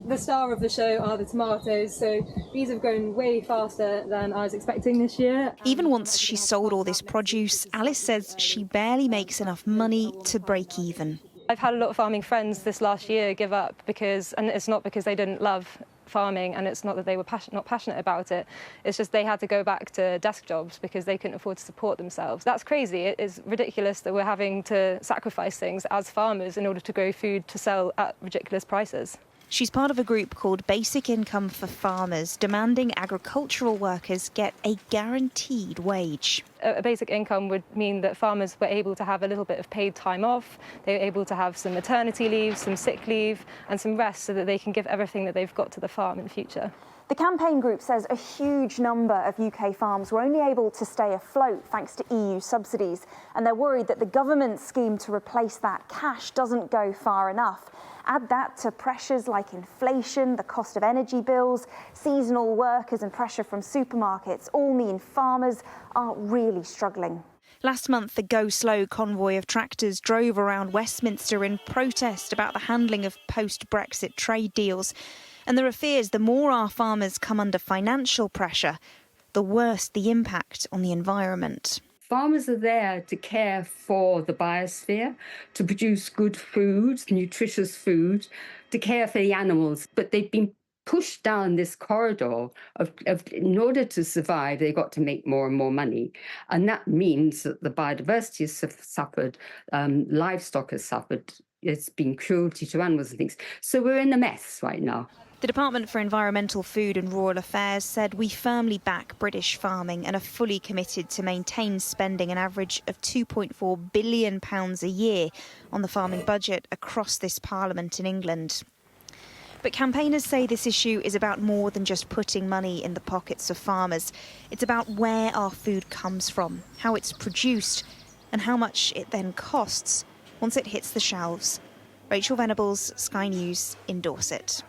The star of the show are the tomatoes, so these have grown way faster than I was expecting this year. Even once she's sold all this produce, Alice says she barely makes enough money to break even. I've had a lot of farming friends this last year give up and it's not because they didn't love farming, and it's not that they were not passionate about it, it's just they had to go back to desk jobs because they couldn't afford to support themselves. That's crazy. It is ridiculous that we're having to sacrifice things as farmers in order to grow food to sell at ridiculous prices. She's part of a group called Basic Income for Farmers, demanding agricultural workers get a guaranteed wage. A basic income would mean that farmers were able to have a little bit of paid time off, they were able to have some maternity leave, some sick leave and some rest so that they can give everything that they've got to the farm in the future. The campaign group says a huge number of UK farms were only able to stay afloat thanks to EU subsidies, and they're worried that the government's scheme to replace that cash doesn't go far enough. Add that to pressures like inflation, the cost of energy bills, seasonal workers and pressure from supermarkets all mean farmers are really struggling. Last month, the Go Slow convoy of tractors drove around Westminster in protest about the handling of post-Brexit trade deals. And there are fears the more our farmers come under financial pressure, the worse the impact on the environment. Farmers are there to care for the biosphere, to produce good food, nutritious food, to care for the animals. But they've been pushed down this corridor of in order to survive, they've got to make more and more money. And that means that the biodiversity has suffered, livestock has suffered, it's been cruelty to animals and things. So we're in a mess right now. The Department for Environmental, Food and Rural Affairs said we firmly back British farming and are fully committed to maintain spending an average of £2.4 billion a year on the farming budget across this Parliament in England. But campaigners say this issue is about more than just putting money in the pockets of farmers. It's about where our food comes from, how it's produced and how much it then costs once it hits the shelves. Rachael Venables, Sky News in Dorset.